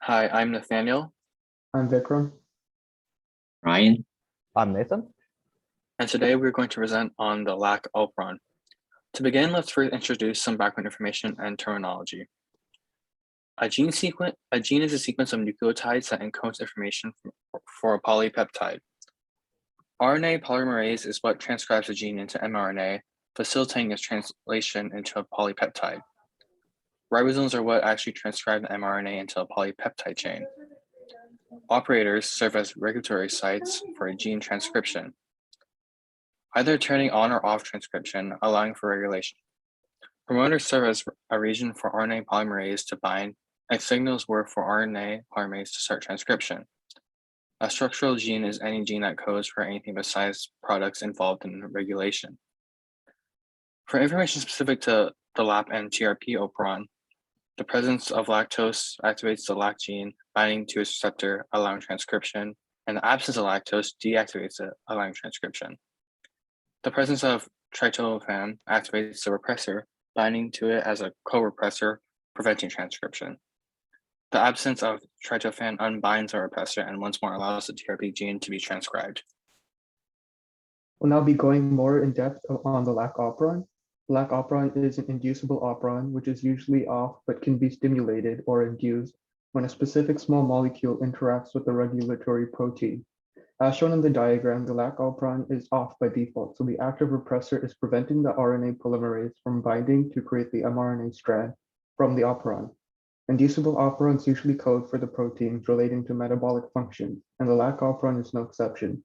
Hi, I'm Nathaniel, I'm Vikram. Ryan, I'm Nathan. and today we're going to present on the Lac Operon. To begin, let's first introduce some background information and terminology. A gene is a sequence of nucleotides that encodes information for a polypeptide. RNA polymerase is what transcribes a gene into mRNA, facilitating its translation into a polypeptide. Ribosomes are what actually transcribe the mRNA into a polypeptide chain. Operators serve as regulatory sites for a gene transcription, either turning on or off transcription, allowing for regulation. Promoters serve as a region for RNA polymerase to bind, and signals work for RNA polymerase to start transcription. A structural gene is any gene that codes for anything besides products involved in regulation. For information specific to the LAP and TRP operon, the presence of lactose activates the LAC gene, binding to its receptor, allowing transcription, and the absence of lactose deactivates it, allowing transcription. The presence of tryptophan activates the repressor, binding to it as a co-repressor, preventing transcription. The absence of tryptophan unbinds the repressor and once more allows the TRP gene to be transcribed. We'll now be going more in depth on the Lac Operon. Lac Operon is an inducible operon, which is usually off but can be stimulated or induced when a specific small molecule interacts with a regulatory protein. As shown in the diagram, the Lac Operon is off by default, so the active repressor is preventing the RNA polymerase from binding to create the mRNA strand from the operon. Inducible operons usually code for the proteins relating to metabolic functions, and the Lac Operon is no exception,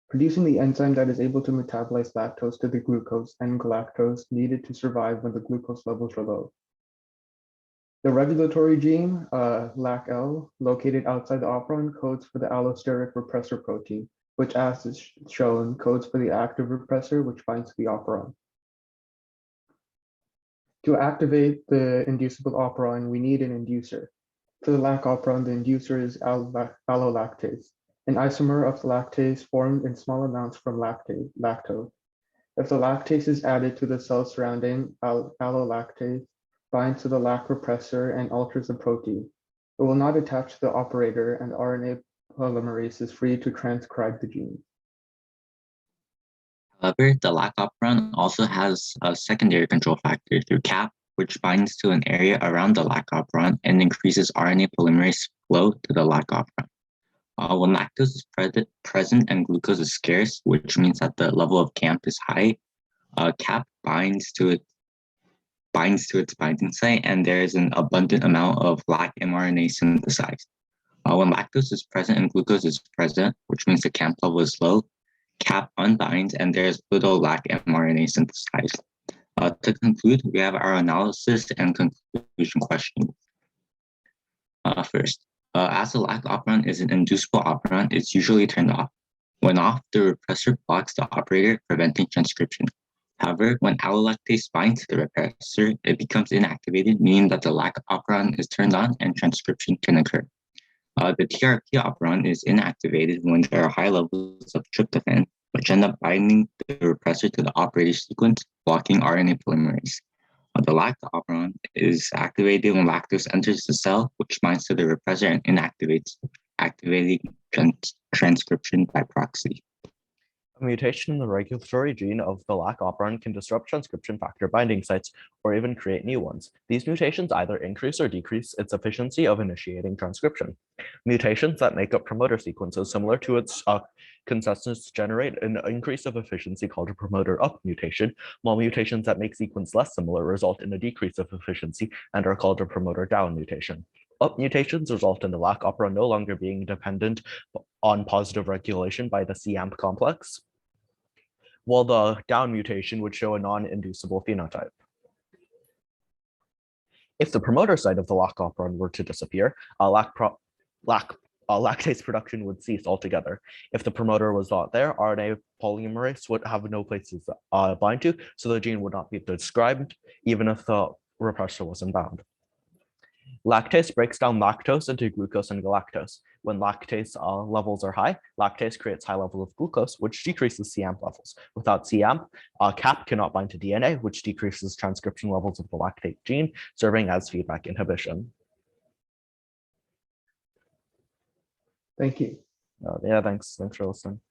producing the enzyme that is able to metabolize lactose to the glucose and galactose needed to survive when the glucose levels are low. The regulatory gene, LAC-L, located outside the operon, codes for the allosteric repressor protein, which, as is shown, codes for the active repressor, which binds to the operon. To activate the inducible operon, we need an inducer. For the Lac Operon, the inducer is allolactase, an isomer of lactase formed in small amounts from lactose. If the lactase is added to the cell surrounding, allolactase binds to the Lac repressor and alters the protein. It will not attach to the operator, and the RNA polymerase is free to transcribe the gene. however, the Lac Operon also has a secondary control factor through CAP, which binds to an area around the Lac Operon and increases RNA polymerase flow to the Lac Operon. When lactose is present and glucose is scarce, which means that the level of CAMP is high, CAP binds to its binding site, and there is an abundant amount of LAC mRNA synthesized. When lactose is present and glucose is present, which means the CAMP level is low, CAP unbinds and there is little LAC mRNA synthesized. To conclude, we have our analysis and conclusion questions. First, as the Lac Operon is an inducible operon, it's usually turned off. When off, the repressor blocks the operator, preventing transcription. However, when allolactase binds to the repressor, it becomes inactivated, meaning that the Lac Operon is turned on and transcription can occur. The TRP operon is inactivated when there are high levels of tryptophan, which end up binding the repressor to the operator sequence, blocking RNA polymerase. The Lac operon is activated when lactose enters the cell, which binds to the repressor and inactivates, activating transcription by proxy. A mutation in the regulatory gene of the Lac operon can disrupt transcription factor binding sites or even create new ones. These mutations either increase or decrease its efficiency of initiating transcription. Mutations that make up promoter sequences similar to its consistency generate an increase of efficiency called a promoter up mutation, while mutations that make sequence less similar result in a decrease of efficiency and are called a promoter down mutation. Up mutations result in the Lac operon no longer being dependent on positive regulation by the cAMP complex, while the down mutation would show a non-inducible phenotype. If the promoter site of the Lac operon were to disappear, lactase production would cease altogether. If the promoter was not there, RNA polymerase would have no place to bind to, so the gene would not be described, even if the repressor wasn't bound. Lactase breaks down lactose into glucose and galactose. When lactase levels are high, lactase creates high level of glucose, which decreases cAMP levels. Without cAMP, CAP cannot bind to DNA, which decreases transcription levels of the lactate gene, serving as feedback inhibition. Thank you. Yeah, thanks for listening.